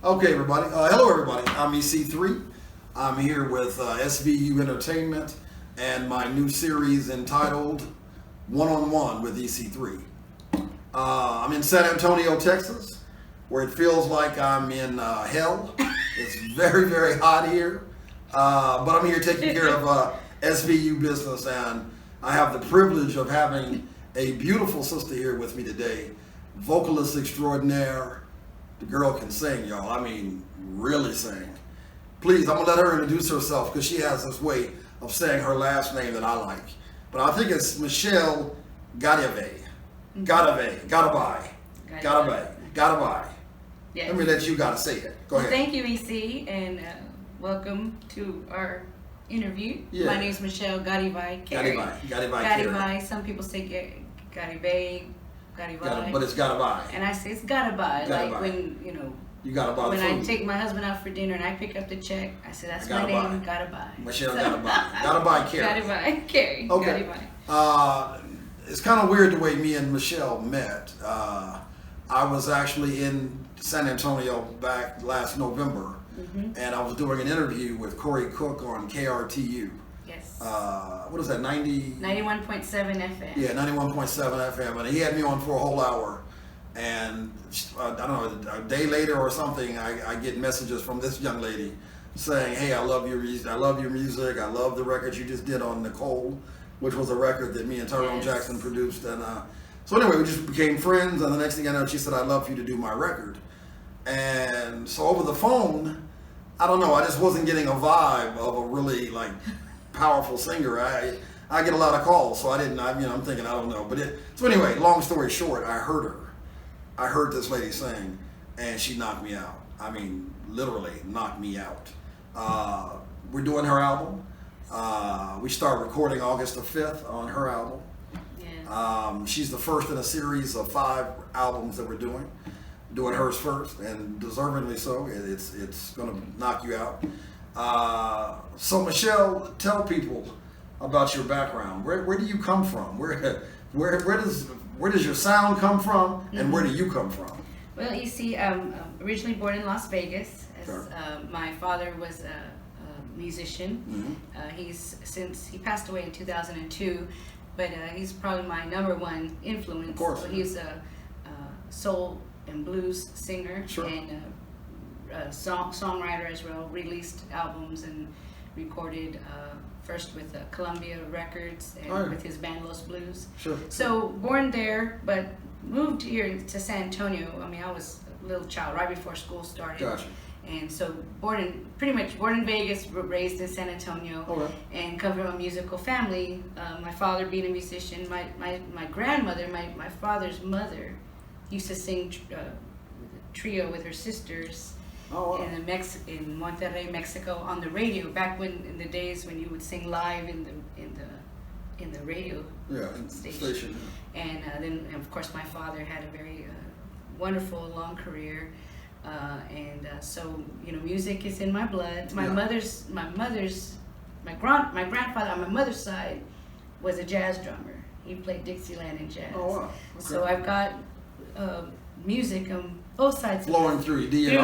Okay, everybody. Hello, everybody. I'm EC3. I'm here with SVU Entertainment and my new series entitled One-on-One with EC3. I'm in San Antonio, Texas, where it feels like I'm in hell. It's very, very hot here. But I'm here taking care of SVU business, and I have the privilege of having a beautiful sister here with me today, vocalist extraordinaire. The girl can sing, y'all. I mean, really sing. Please, I'm gonna let her introduce herself because she has this way of saying her last name that I like. But I think it's MiChelle Garibay-Carey. Yes. Let me let you gotta say it. Go ahead. Thank you, EC, and welcome to our interview. Yeah. My name is MiChelle Garibay-Carey. Garibay. Some people say Garibay. But it's Garibay. And I say it's Garibay. Like when, You gotta buy the when food. I take my husband out for dinner and I pick up the check, I say that's my name, Garibay. MiChelle Garibay-Carey. Garibay-Carey. Okay. Garibay. It's kind of weird the way me and MiChelle met. I was actually in San Antonio back last November, and I was doing an interview with Corey Cook on KRTU. Yes. What is that, 91.7 FM. Yeah, 91.7 FM, and he had me on for a whole hour. And I don't know, a day later or something, I get messages from this young lady saying, "Hey, I love your music. I love the record you just did on Nicole, which was a record that me and Tyrone Jackson produced." And so anyway, we just became friends. And the next thing I know, she said, "I'd love for you to do my record." And so over the phone, I don't know, I just wasn't getting a vibe of a really like powerful singer. I get a lot of calls, so I'm thinking, I don't know. So anyway, long story short, I heard her. I heard this lady sing, and she knocked me out. I mean, literally knocked me out. We're doing her album. We start recording August the 5th on her album. Yes. She's the first in a series of 5 albums that we're doing. Doing hers first, and deservingly so. It's going to knock you out. So MiChelle, tell people about your background. Where do you come from? Where does your sound come from, and where do you come from? Well, you see, I'm originally born in Las Vegas. Sure. My father was a musician. He passed away in 2002, but he's probably my number one influence. Of course. So he's a soul and blues singer. Sure. And songwriter as well. Released albums and recorded first with Columbia Records and with his band Los Blues. Sure. So born there, but moved here to San Antonio. I mean, I was a little child right before school started. Gotcha. And so pretty much born in Vegas, raised in San Antonio, and come from a musical family. My father being a musician, my grandmother, my father's mother, used to sing trio with her sisters. Oh, wow. In Monterrey, Mexico, on the radio. Back in the days when you would sing live in the radio station. And then of course my father had a very wonderful long career, so music is in my blood. My grandfather on my mother's side was a jazz drummer. He played Dixieland and jazz. Oh, wow. Okay. So I've got music both sides flowing through your DNA.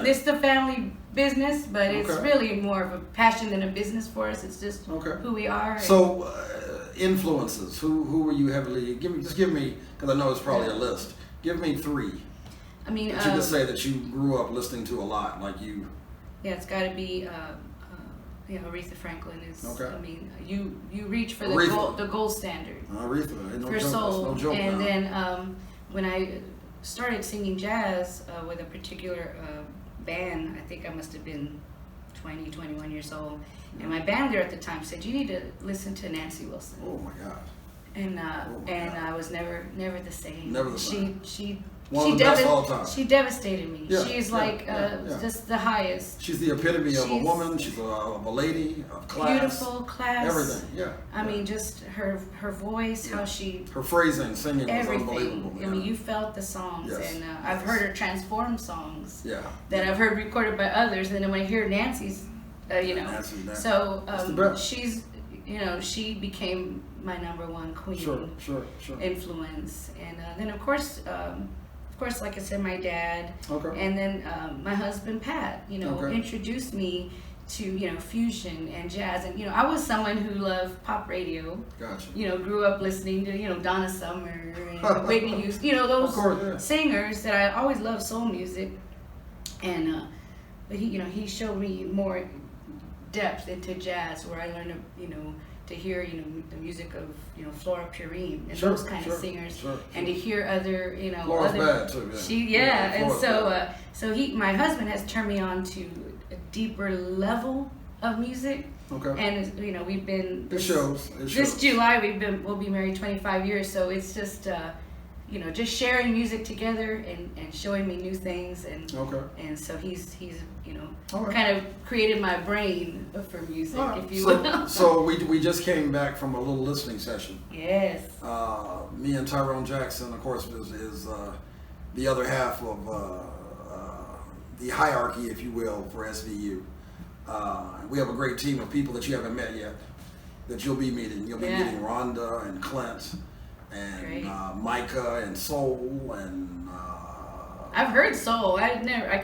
It's the family business, but it's really more of a passion than a business for us. It's just who we are. So, influences. Who were you heavily? Give me, because I know it's probably a list. Give me 3. I mean, that you could say that you grew up listening to a lot, like you. Yeah, it's got to be. Aretha Franklin is. Okay. I mean, you reach for the gold standard. Aretha, for soul, no joke and now. then when I started singing jazz with a particular band, I think I must have been 20, 21 years old, and my band there at the time said, "You need to listen to Nancy Wilson." Oh my God. And I was never the same. Never the same. She devastated me. Yeah, She's just the highest. She's the epitome of a woman. She's of a lady of class. Beautiful, class. Everything. Yeah. I mean, just her voice, how she. Her phrasing, singing was unbelievable. Everything. I mean, you felt the songs, and I've heard her transform songs. Yeah. That I've heard recorded by others, and then when I hear Nancy's, Nancy. So she's. She became my number one queen sure. influence. And then, of course, of course, like I said, my dad, Okay. and then my husband Pat, Okay. introduced me to fusion and jazz, and I was someone who loved pop radio. Gotcha. Grew up listening to Donna Summer and Whitney Houston, those Of course, yeah. singers that I always loved soul music, and but he showed me more depth into jazz, where I learned to hear the music of Flora Purim and Sure, those kind sure, of singers, sure. and to hear other Flora's other bad too. Yeah. and Flora's so my husband has turned me on to a deeper level of music, Okay. and we've been It shows. this July we'll be married 25 years, so it's just just sharing music together and showing me new things, and Okay. and so he's All right. kind of created my brain for music, All right. if you will. So we just came back from a little listening session. Yes. Me and Tyrone Jackson, of course, is the other half of the hierarchy, if you will, for SVU. We have a great team of people that you haven't met yet, that you'll be meeting. You'll be Yeah. meeting Rhonda and Clint and Great. Micah and Soul and. I've heard Soul. I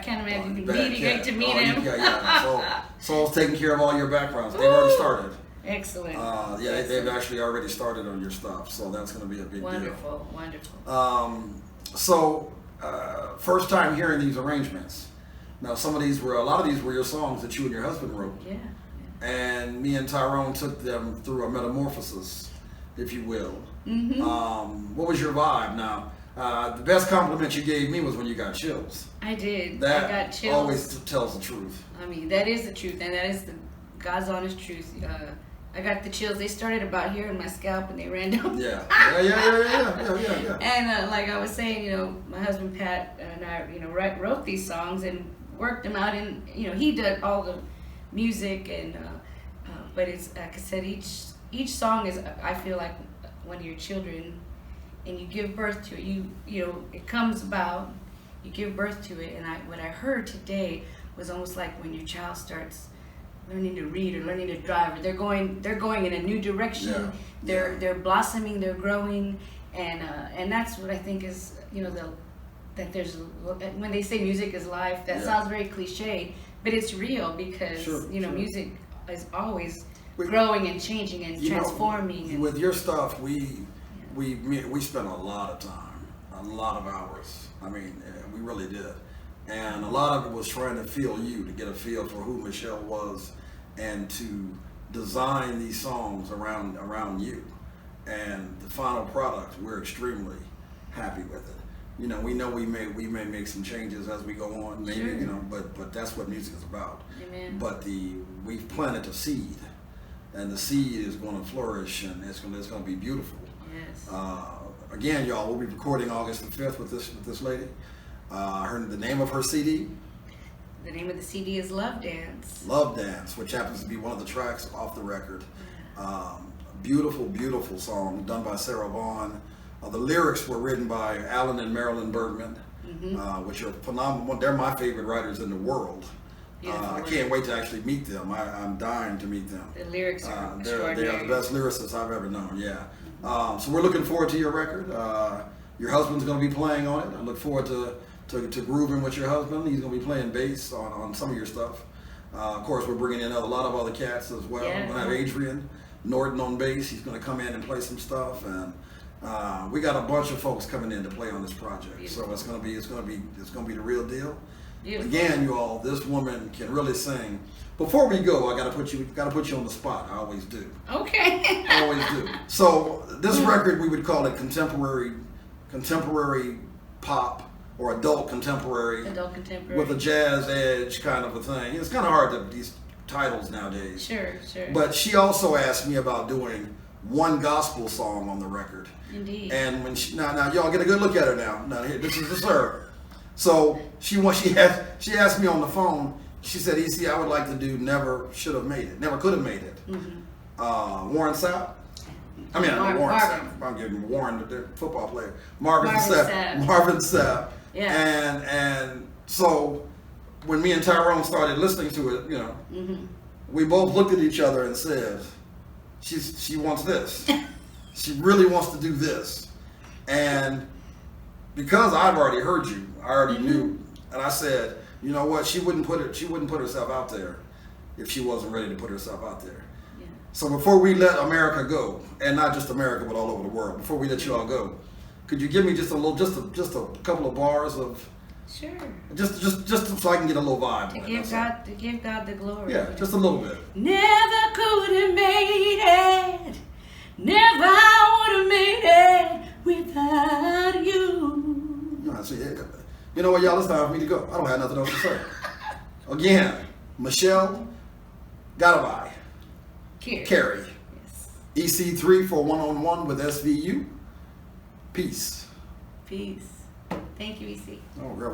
can't imagine getting to meet him. Yeah. Soul's taking care of all your backgrounds. They've already started. Excellent. They've actually already started on your stuff, so that's going to be a big Wonderful. deal. First time hearing these arrangements. Now, a lot of these were your songs that you and your husband wrote. Yeah. And me and Tyrone took them through a metamorphosis, if you will. Mm-hmm. What was your vibe? Now, the best compliment you gave me was when you got chills. I did. That I got chills. always tells the truth. I mean, that is the truth, and that is the God's honest truth. I got the chills. They started about here in my scalp, and they ran down. Yeah. And like I was saying, my husband Pat and I, wrote these songs and worked them out, and he did all the music, and but it's like I said, each song is, I feel like, one of your children, and you give birth to it. It comes about, you give birth to it, and what I heard today was almost like when your child starts learning to read or learning to drive, or they're going in a new direction. Yeah. They're blossoming, they're growing, and that's what I think is that there's, when they say music is life, that sounds very cliche, but it's real, because Sure. music is always growing and changing and transforming. With your stuff, we spent a lot of time, a lot of hours. I mean, we really did. And a lot of it was trying to feel you, to get a feel for who Michelle was, and to design these songs around you. And the final product, we're extremely happy with it. We know we may make some changes as we go on, maybe, Sure. but that's what music is about. Amen. But we've planted a seed, and the seed is going to flourish, and it's going to be beautiful. Yes. Again, y'all, we'll be recording August the 5th with this lady. The name of her CD? The name of the CD is Love Dance. Love Dance, which happens to be one of the tracks off the record. Beautiful, beautiful song done by Sarah Vaughan. The lyrics were written by Alan and Marilyn Bergman, which are phenomenal. They're my favorite writers in the world. I can't wait to actually meet them. I'm dying to meet them. The lyrics are They extraordinary. are the best lyricists I've ever known, yeah. So we're looking forward to your record. Your husband's going to be playing on it. I look forward to grooving with your husband. He's going to be playing bass on some of your stuff. Of course, we're bringing in a lot of other cats as well. Yeah. We're going to have Adrian Norton on bass. He's going to come in and play some stuff, and we got a bunch of folks coming in to play on this project. Beautiful. So it's going to be the real deal. Beautiful. Again, you all, this woman can really sing. Before we go, I got to put you on the spot. I always do. Okay. I always do. So this record, we would call it contemporary pop, or adult contemporary with a jazz edge kind of a thing. It's kind of hard to these titles nowadays. Sure. But she also asked me about doing one gospel song on the record. Indeed. And when now y'all get a good look at her now. Now here, this is her. So she asked me on the phone. She said, "EC, I would like to do Never Should Have Made It, Never Could Have Made It." Mm-hmm. Warren Sapp. I mean, Warren Sapp. I'm getting Warren, the football player. Marvin Sapp. Yeah. And so when me and Tyrone started listening to it, we both looked at each other and said, she wants this. She really wants to do this. And because I've already heard you, I already knew, and I said, you know what, she wouldn't put herself out there if she wasn't ready to put herself out there. Yeah. So before we let America go, and not just America but all over the world, before we let you all go, could you give me just a couple of bars of? Sure. Just so I can get a little vibe. To give God the glory. Yeah, just a little bit. Never could have made it. Never would have made it without you. No, see, you know what, y'all? It's time for me to go. I don't have nothing else to say. Again, MiChelle Garibay-Carey. Yes. EC3 for one-on-one with SVU. Peace. Peace. Thank you, EC. Oh, girl.